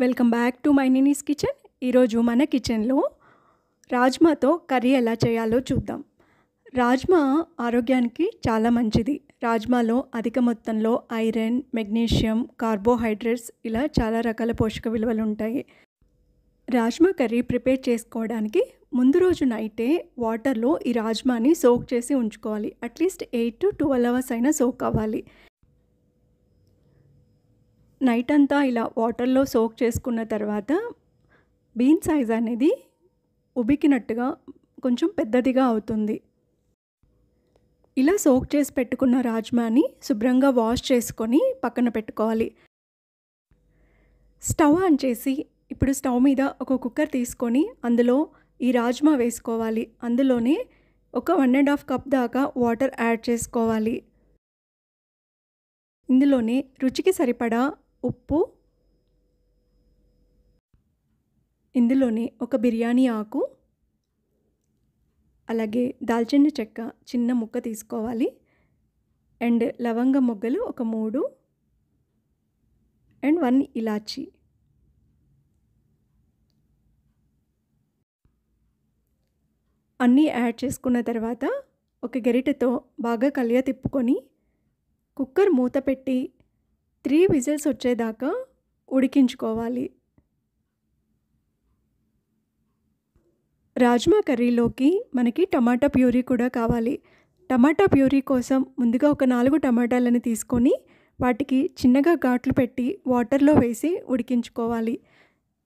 Welcome back to my Nini's kitchen. ఈరోజు మన కిచెన్లో రాజ్మాతో కర్రీ ఎలా చేయాలో చూద్దాం. రాజ్మా ఆరోగ్యానికి చాలా మంచిది. రాజ్మాలో అధిక మొత్తంలో ఐరన్, మెగ్నీషియం, కార్బోహైడ్రేట్స్ ఇలా చాలా రకాల పోషక విలువలు ఉంటాయి. రాజ్మా కర్రీ ప్రిపేర్ చేసుకోవడానికి ముందు రోజు నైటే వాటర్లో ఈ రాజ్మాని సోక్ చేసి ఉంచుకోవాలి. అట్లీస్ట్ 8 to 12 అవర్స్ అయినా సోక్ అవ్వాలి. నైట్ అంతా ఇలా వాటర్లో సోక్ చేసుకున్న తర్వాత బీన్ సైజ్ అనేది ఉబికినట్టుగా కొంచెం పెద్దదిగా అవుతుంది. ఇలా సోక్ చేసి పెట్టుకున్న రాజ్మాని శుభ్రంగా వాష్ చేసుకొని పక్కన పెట్టుకోవాలి. స్టవ్ ఆన్ చేసి ఇప్పుడు స్టవ్ మీద ఒక కుక్కర్ తీసుకొని అందులో ఈ రాజ్మా వేసుకోవాలి. అందులోనే ఒక 1.5 కప్ దాకా వాటర్ యాడ్ చేసుకోవాలి. ఇందులోనే రుచికి సరిపడా ఉప్పు, ఇందులోనే ఒక బిర్యానీ ఆకు, అలాగే దాల్చిన చెక్క చిన్న ముక్క తీసుకోవాలి, అండ్ లవంగ మొగ్గలు ఒక 3 అండ్ 1 ఇలాచీ. అన్నీ యాడ్ చేసుకున్న తర్వాత ఒక గరిటెతో బాగా కలియ తిప్పుకొని కుక్కర్ మూత పెట్టి 3 విజిల్స్ వచ్చేదాకా ఉడికించుకోవాలి. రాజ్మా కర్రీలోకి మనకి టమాటా ప్యూరీ కూడా కావాలి. టమాటా ప్యూరీ కోసం ముందుగా ఒక 4 టమాటాలని తీసుకొని వాటికి చిన్నగా ఘాట్లు పెట్టి వాటర్లో వేసి ఉడికించుకోవాలి.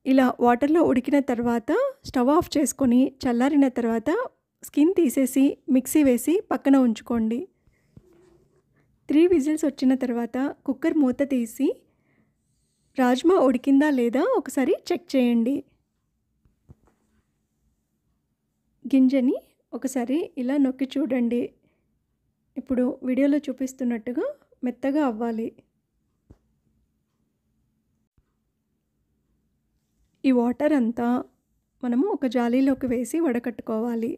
ఇలా వాటర్లో ఉడికిన తర్వాత స్టవ్ ఆఫ్ చేసుకొని చల్లారిన తర్వాత స్కిన్ తీసేసి మిక్సీ వేసి పక్కన ఉంచుకోండి. 3 విజిల్స్ వచ్చిన తర్వాత కుక్కర్ మూత తీసి రాజ్మా ఉడికిందా లేదా ఒకసారి చెక్ చేయండి. గింజని ఒకసారి ఇలా నొక్కి చూడండి. ఇప్పుడు వీడియోలో చూపిస్తున్నట్టుగా మెత్తగా అవ్వాలి. ఈ వాటర్ అంతా మనము ఒక జాలీలోకి వేసి వడకట్టుకోవాలి.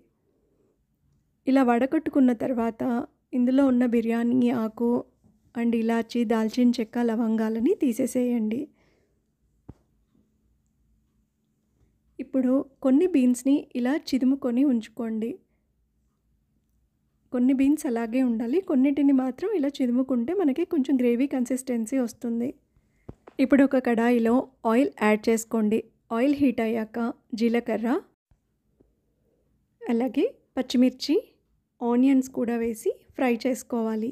ఇలా వడకట్టుకున్న తర్వాత ఇందులో ఉన్న బిర్యానీ ఆకు అండ్ ఇలాచీ, దాల్చిన చెక్క, లవంగాలని తీసేసేయండి. ఇప్పుడు కొన్ని బీన్స్ని ఇలా చిదుముకొని ఉంచుకోండి. కొన్ని బీన్స్ అలాగే ఉండాలి, కొన్నిటిని మాత్రం ఇలా చిదుముకుంటే మనకి కొంచెం గ్రేవీ కన్సిస్టెన్సీ వస్తుంది. ఇప్పుడు ఒక కడాయిలో ఆయిల్ యాడ్ చేసుకోండి. ఆయిల్ హీట్ అయ్యాక జీలకర్ర, అలాగే పచ్చిమిర్చి, ఆనియన్స్ కూడా వేసి ఫ్రై చేసుకోవాలి.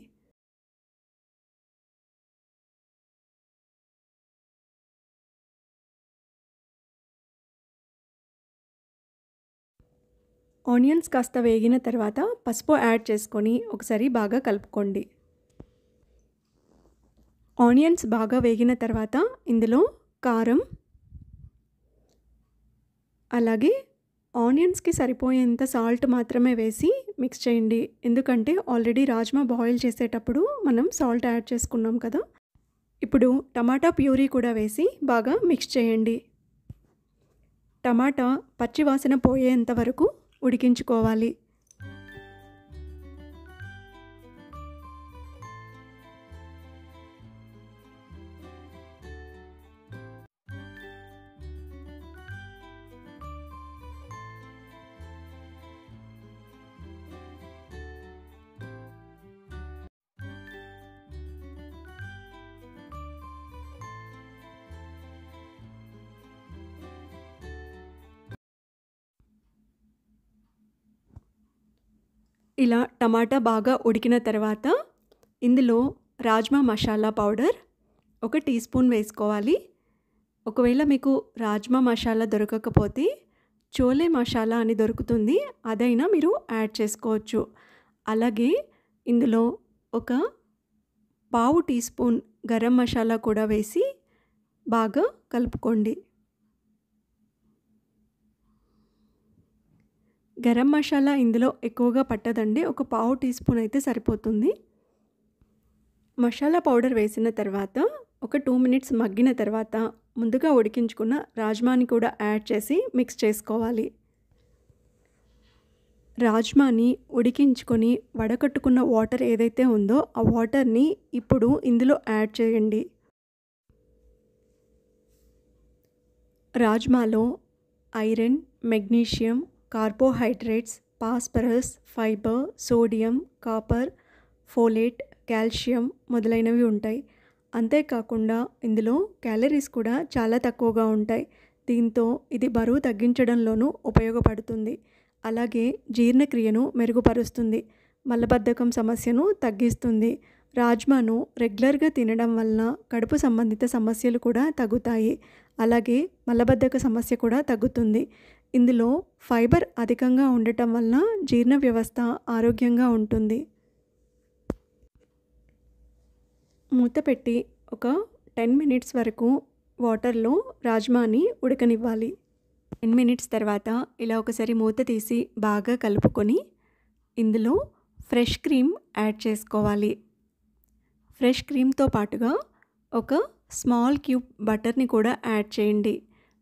ఆనియన్స్ కాస్త వేగిన తర్వాత పసుపు యాడ్ చేసుకొని ఒకసారి బాగా కలుపుకోండి. ఆనియన్స్ బాగా వేగిన తర్వాత ఇందులో కారం, అలాగే ఆనియన్స్కి సరిపోయేంత సాల్ట్ మాత్రమే వేసి మిక్స్ చేయండి. ఎందుకంటే ఆల్రెడీ రాజ్మా బాయిల్ చేసేటప్పుడు మనం సాల్ట్ యాడ్ చేసుకున్నాం కదా. ఇప్పుడు టమాటా ప్యూరీ కూడా వేసి బాగా మిక్స్ చేయండి. టమాటా పచ్చి వాసన పోయేంత వరకు ఉడికించుకోవాలి. ఇలా టమాటా బాగా ఉడికిన తర్వాత ఇందులో rajma masala powder 1 teaspoon వేసుకోవాలి. ఒకవేళ మీకు రాజ్మా మసాలా దొరకకపోతే చోలే మసాలా అని దొరుకుతుంది, అదైనా మీరు యాడ్ చేసుకోవచ్చు. అలాగే ఇందులో ఒక పావు టీ స్పూన్ గరం మసాలా కూడా వేసి బాగా కలుపుకోండి. గరం మసాలా ఇందులో ఎక్కువగా పట్టదండి, ఒక పావు టీ స్పూన్ అయితే సరిపోతుంది. మసాలా పౌడర్ వేసిన తర్వాత ఒక 2 మినిట్స్ మగ్గిన తర్వాత ముందుగా ఉడికించుకున్న రాజ్మాని కూడా యాడ్ చేసి మిక్స్ చేసుకోవాలి. రాజ్మాని ఉడికించుకొని వడకట్టుకున్న వాటర్ ఏదైతే ఉందో ఆ వాటర్ని ఇప్పుడు ఇందులో యాడ్ చేయండి. రాజ్మాలో iron, magnesium, carbohydrates, phosphorus, fibre, sodium, copper, folate, calcium మొదలైనవి ఉంటాయి. అంతేకాకుండా ఇందులో క్యాలరీస్ కూడా చాలా తక్కువగా ఉంటాయి. దీంతో ఇది బరువు తగ్గించడంలోనూ ఉపయోగపడుతుంది. అలాగే జీర్ణక్రియను మెరుగుపరుస్తుంది, మలబద్ధకం సమస్యను తగ్గిస్తుంది. రాజ్మాను రెగ్యులర్గా తినడం వలన కడుపు సంబంధిత సమస్యలు కూడా తగ్గుతాయి. అలాగే మలబద్ధక సమస్య కూడా తగ్గుతుంది. ఇందులో ఫైబర్ అధికంగా ఉండటం వలన జీర్ణ వ్యవస్థ ఆరోగ్యంగా ఉంటుంది. మూత పెట్టి ఒక 10 మినిట్స్ వరకు వాటర్లో రాజ్మాని ఉడకనివ్వాలి. 10 మినిట్స్ తర్వాత ఇలా ఒకసారి మూత తీసి బాగా కలుపుకొని ఇందులో ఫ్రెష్ క్రీమ్ యాడ్ చేసుకోవాలి. ఫ్రెష్ క్రీమ్తో పాటుగా ఒక స్మాల్ క్యూబ్ బటర్ని కూడా యాడ్ చేయండి.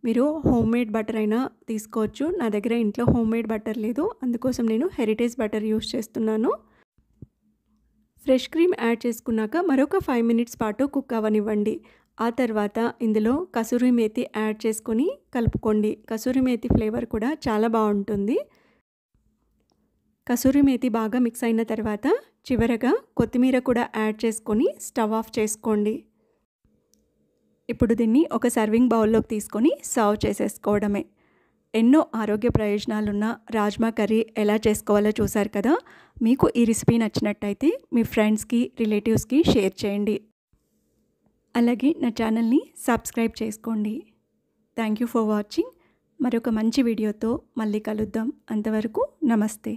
మీరు హోమ్మేడ్ బటర్ అయినా తీసుకోవచ్చు. నా దగ్గర ఇంట్లో హోమ్మేడ్ బటర్ లేదు, అందుకోసం నేను హెరిటేజ్ బటర్ యూస్ చేస్తున్నాను. ఫ్రెష్ క్రీమ్ యాడ్ చేసుకున్నాక మరొక 5 మినిట్స్ పాటు కుక్ అవ్వనివ్వండి. ఆ తర్వాత ఇందులో కసూరి మేతి యాడ్ చేసుకొని కలుపుకోండి. కసూరి మేతి ఫ్లేవర్ కూడా చాలా బాగుంటుంది. కసూరి మేతి బాగా మిక్స్ అయిన తర్వాత చివరగా కొత్తిమీర కూడా యాడ్ చేసుకొని స్టవ్ ఆఫ్ చేసుకోండి. ఇప్పుడు దీన్ని ఒక సర్వింగ్ బౌల్లోకి తీసుకొని సర్వ్ చేసేసుకోవడమే. ఎన్నో ఆరోగ్య ప్రయోజనాలున్న రాజ్మా కర్రీ ఎలా చేసుకోవాలో చూసారు కదా. మీకు ఈ రెసిపీ నచ్చినట్టయితే మీ ఫ్రెండ్స్కి, రిలేటివ్స్కి షేర్ చేయండి. అలాగే నా ఛానల్ని సబ్స్క్రైబ్ చేసుకోండి. Thank you for watching. మరొక మంచి వీడియోతో మళ్ళీ కలుద్దాం. అంతవరకు నమస్తే.